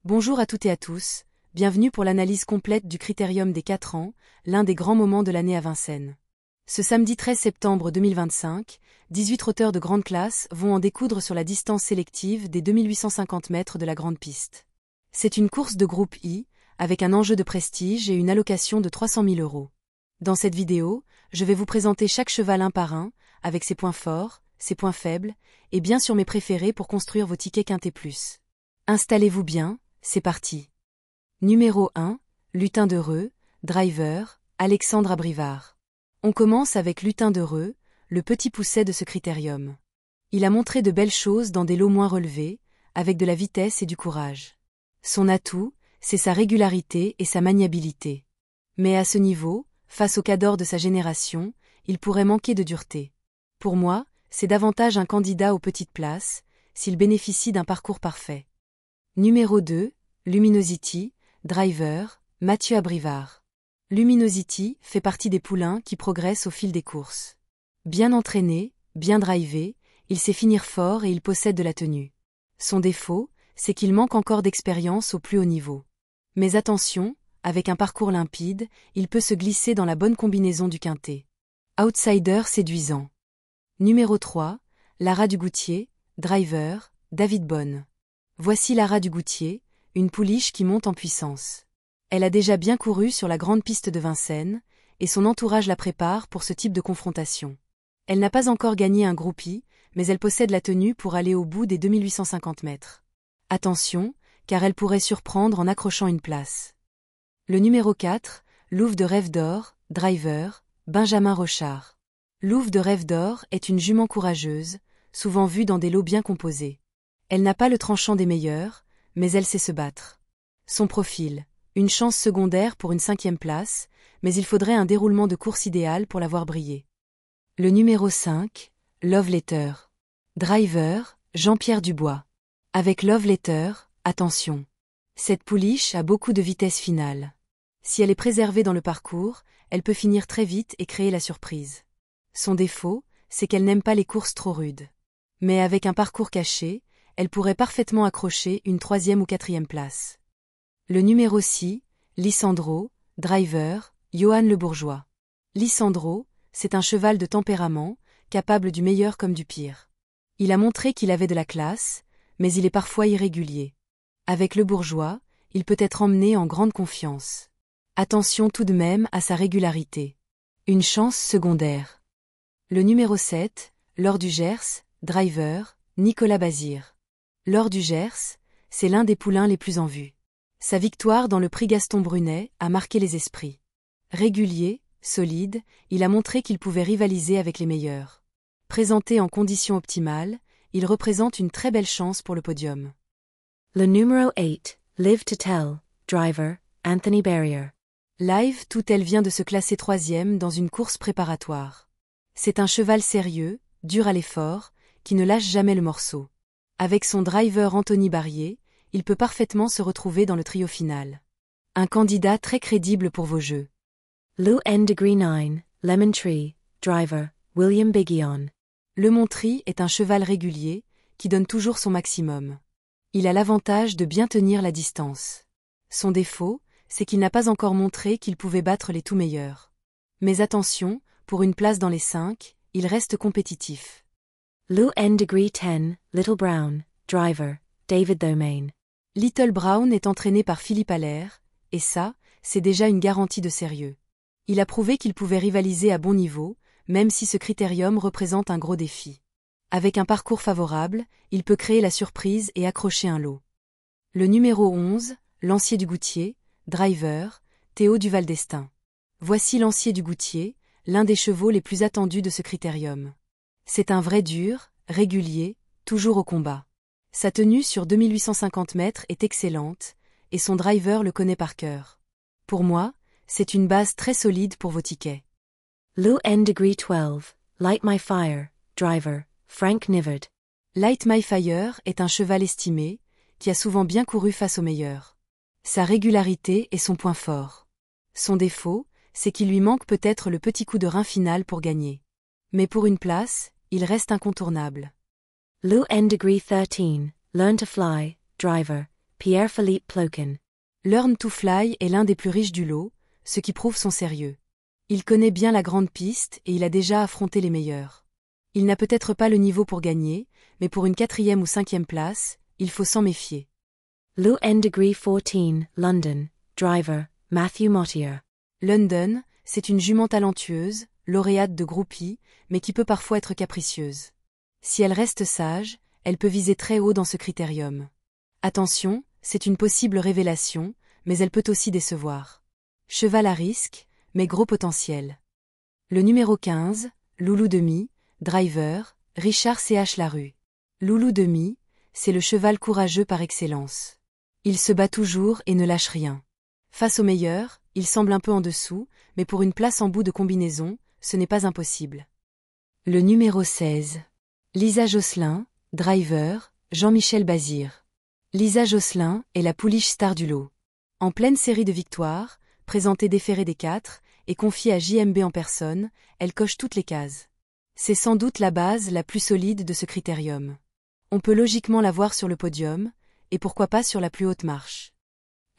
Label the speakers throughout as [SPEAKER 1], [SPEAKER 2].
[SPEAKER 1] Bonjour à toutes et à tous, bienvenue pour l'analyse complète du Critérium des 4 ans, l'un des grands moments de l'année à Vincennes. Ce samedi 13 septembre 2025, 18 trotteurs de grande classe vont en découdre sur la distance sélective des 2850 mètres de la grande piste. C'est une course de groupe I, avec un enjeu de prestige et une allocation de 300 000 €. Dans cette vidéo, je vais vous présenter chaque cheval un par un, avec ses points forts, ses points faibles, et bien sûr mes préférés pour construire vos tickets Quintet Plus. Installez-vous bien, c'est parti. Numéro 1, Lutin d'Heureux, driver, Alexandre Abrivard. On commence avec Lutin d'Heureux, le petit pousset de ce critérium. Il a montré de belles choses dans des lots moins relevés, avec de la vitesse et du courage. Son atout, c'est sa régularité et sa maniabilité. Mais à ce niveau, face au cador de sa génération, il pourrait manquer de dureté. Pour moi, c'est davantage un candidat aux petites places, s'il bénéficie d'un parcours parfait. Numéro 2, Luminosity, driver, Mathieu Abrivard. Luminosity fait partie des poulains qui progressent au fil des courses. Bien entraîné, bien drivé, il sait finir fort et il possède de la tenue. Son défaut, c'est qu'il manque encore d'expérience au plus haut niveau. Mais attention, avec un parcours limpide, il peut se glisser dans la bonne combinaison du quintet. Outsider séduisant. Numéro 3, Lara Dugoutier, driver, David Bonne. Voici Lara Dugoutier, une pouliche qui monte en puissance. Elle a déjà bien couru sur la grande piste de Vincennes, et son entourage la prépare pour ce type de confrontation. Elle n'a pas encore gagné un groupie, mais elle possède la tenue pour aller au bout des 2850 mètres. Attention, car elle pourrait surprendre en accrochant une place. Le numéro 4, Louve de Rêve d'Or, driver, Benjamin Rochard. Louve de Rêve d'Or est une jument courageuse, souvent vue dans des lots bien composés. Elle n'a pas le tranchant des meilleurs, mais elle sait se battre. Son profil, une chance secondaire pour une 5e place, mais il faudrait un déroulement de course idéal pour la voir briller. Le numéro 5, Love Letter. Driver, Jean-Pierre Dubois. Avec Love Letter, attention. Cette pouliche a beaucoup de vitesse finale. Si elle est préservée dans le parcours, elle peut finir très vite et créer la surprise. Son défaut, c'est qu'elle n'aime pas les courses trop rudes. Mais avec un parcours caché, elle pourrait parfaitement accrocher une 3e ou 4e place. Le numéro 6, Lissandro, driver, Johan Le Bourgeois. Lissandro, c'est un cheval de tempérament, capable du meilleur comme du pire. Il a montré qu'il avait de la classe, mais il est parfois irrégulier. Avec Le Bourgeois, il peut être emmené en grande confiance. Attention tout de même à sa régularité. Une chance secondaire. Le numéro 7, L'Or du Gers, driver, Nicolas Bazir. L'Or du Gers, c'est l'un des poulains les plus en vue. Sa victoire dans le prix Gaston Brunet a marqué les esprits. Régulier, solide, il a montré qu'il pouvait rivaliser avec les meilleurs. Présenté en conditions optimales, il représente une très belle chance pour le podium. Le numéro 8, Live to Tell, driver, Anthony Barrier. Live to Tell vient de se classer 3e dans une course préparatoire. C'est un cheval sérieux, dur à l'effort, qui ne lâche jamais le morceau. Avec son driver Anthony Barrier, il peut parfaitement se retrouver dans le trio final. Un candidat très crédible pour vos jeux. Lou N Degree 9, Lemon Tree, driver, William Beguillon. Le Montry est un cheval régulier, qui donne toujours son maximum. Il a l'avantage de bien tenir la distance. Son défaut, c'est qu'il n'a pas encore montré qu'il pouvait battre les tout meilleurs. Mais attention, pour une place dans les 5, il reste compétitif. Lou N Degree 10, Little Brown, driver, David Domain. Little Brown est entraîné par Philippe Allaire, et ça, c'est déjà une garantie de sérieux. Il a prouvé qu'il pouvait rivaliser à bon niveau, même si ce critérium représente un gros défi. Avec un parcours favorable, il peut créer la surprise et accrocher un lot. Le numéro 11, Lancier du Goutier, driver, Théo Duval d'Estaing. Voici Lancier du Goutier, l'un des chevaux les plus attendus de ce critérium. C'est un vrai dur, régulier, toujours au combat. Sa tenue sur 2850 mètres est excellente, et son driver le connaît par cœur. Pour moi, c'est une base très solide pour vos tickets. Lou N Degree 12, Light My Fire,
[SPEAKER 2] driver, Frank Nivard.
[SPEAKER 1] Light My Fire est un cheval estimé, qui a souvent bien couru face aux meilleurs. Sa régularité est son point fort. Son défaut, c'est qu'il lui manque peut-être le petit coup de rein final pour gagner. Mais pour une place, il reste incontournable.
[SPEAKER 2] Lou Degree 13, Learn to Fly, driver, Pierre-Philippe Ploquin.
[SPEAKER 1] Learn to Fly est l'un des plus riches du lot, ce qui prouve son sérieux. Il connaît bien la grande piste et il a déjà affronté les meilleurs. Il n'a peut-être pas le niveau pour gagner, mais pour une 4e ou 5e place, il faut s'en méfier.
[SPEAKER 2] Lou Degree 14, London, driver, Matthew Mottier.
[SPEAKER 1] London, c'est une jument talentueuse, lauréate de groupie, mais qui peut parfois être capricieuse. Si elle reste sage, elle peut viser très haut dans ce critérium. Attention, c'est une possible révélation, mais elle peut aussi décevoir. Cheval à risque, mais gros potentiel. Le numéro 15, Loulou Demi, driver, Richard C.H. Larue. Loulou Demi, c'est le cheval courageux par excellence. Il se bat toujours et ne lâche rien. Face aux meilleurs, il semble un peu en dessous, mais pour une place en bout de combinaison, ce n'est pas impossible.
[SPEAKER 2] Le numéro 16.
[SPEAKER 1] Lisa Josselin, driver, Jean-Michel Bazir. Lisa Josselin est la pouliche star du lot. En pleine série de victoires, présentée déférée des 4, et confiée à JMB en personne, elle coche toutes les cases. C'est sans doute la base la plus solide de ce critérium. On peut logiquement la voir sur le podium, et pourquoi pas sur la plus haute marche.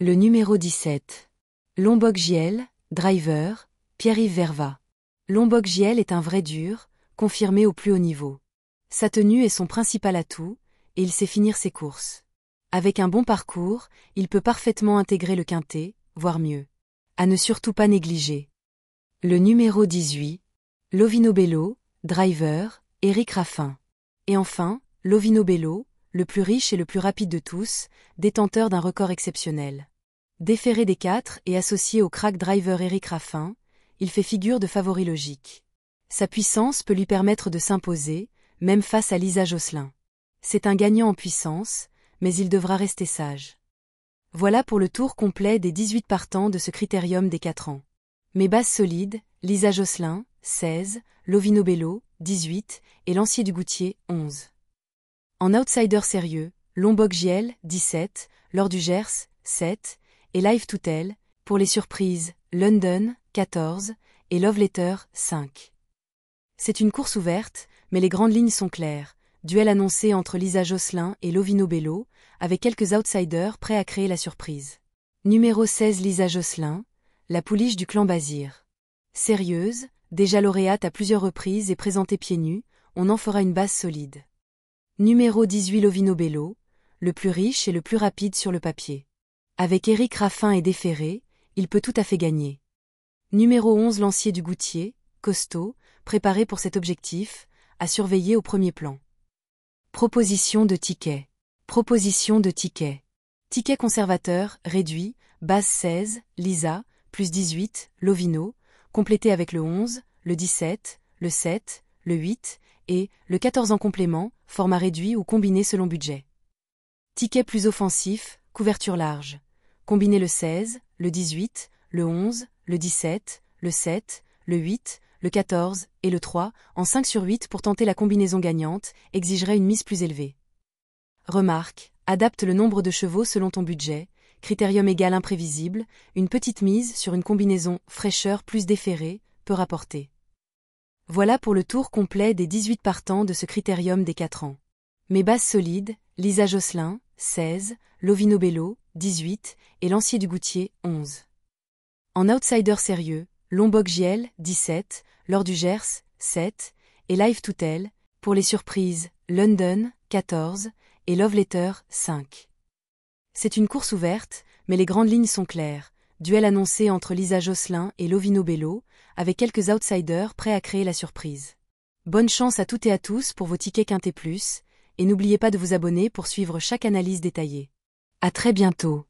[SPEAKER 2] Le numéro 17.
[SPEAKER 1] Lombok Giel, driver, Pierre-Yves Verva. Lombok Giel est un vrai dur, confirmé au plus haut niveau. Sa tenue est son principal atout, et il sait finir ses courses. Avec un bon parcours, il peut parfaitement intégrer le quintet, voire mieux. À ne surtout pas négliger.
[SPEAKER 2] Le numéro 18.
[SPEAKER 1] Lovino Bello, driver, Éric Raffin. Et enfin, Lovino Bello, le plus riche et le plus rapide de tous, détenteur d'un record exceptionnel. Déféré des 4 et associé au crack driver Éric Raffin, il fait figure de favori logique. Sa puissance peut lui permettre de s'imposer, même face à Lisa Josselin. C'est un gagnant en puissance, mais il devra rester sage. Voilà pour le tour complet des 18 partants de ce critérium des 4 ans. Mes bases solides, Lisa Josselin, 16, Lovino Bello, 18, et Lancier du Goutier, 11. En outsider sérieux, Lombok Giel, 17, Laure du Gers, 7, et Live to Tell, pour les surprises, London, 14, et Love Letter, 5. C'est une course ouverte, mais les grandes lignes sont claires. Duel annoncé entre Lisa Josselin et Lovino Bello, avec quelques outsiders prêts à créer la surprise. Numéro 16 Lisa Josselin, la pouliche du clan Bazir. Sérieuse, déjà lauréate à plusieurs reprises et présentée pieds nus, on en fera une base solide. Numéro 18 Lovino Bello, le plus riche et le plus rapide sur le papier. Avec Éric Raffin et déféré, il peut tout à fait gagner. Numéro 11 Lancier du Goutier, costaud, préparé pour cet objectif, à surveiller au premier plan. Proposition de ticket. Proposition de ticket. Ticket conservateur, réduit, base 16, Lisa, plus 18, Lovino, complété avec le 11, le 17, le 7, le 8, et le 14 en complément, format réduit ou combiné selon budget. Ticket plus offensif, couverture large. Combiné le 16, le 18, le 11, le 17, le 7, le 8, le 14 et le 3, en 5 sur 8 pour tenter la combinaison gagnante, exigerait une mise plus élevée. Remarque, adapte le nombre de chevaux selon ton budget, critérium égal imprévisible, une petite mise sur une combinaison fraîcheur plus déférée peut rapporter. Voilà pour le tour complet des 18 partants de ce critérium des 4 ans. Mes bases solides, Lisa Josselin, 16, Lovino Bello, 18, et Lancier du Goutier, 11. En outsider sérieux, Lombok Giel, 17, Laure du Gers, 7, et Live to Tell, pour les surprises, London, 14, et Love Letter, 5. C'est une course ouverte, mais les grandes lignes sont claires. Duel annoncé entre Lisa Josselin et Lovino Bello, avec quelques outsiders prêts à créer la surprise. Bonne chance à toutes et à tous pour vos tickets Quintet Plus, et n'oubliez pas de vous abonner pour suivre chaque analyse détaillée. À très bientôt.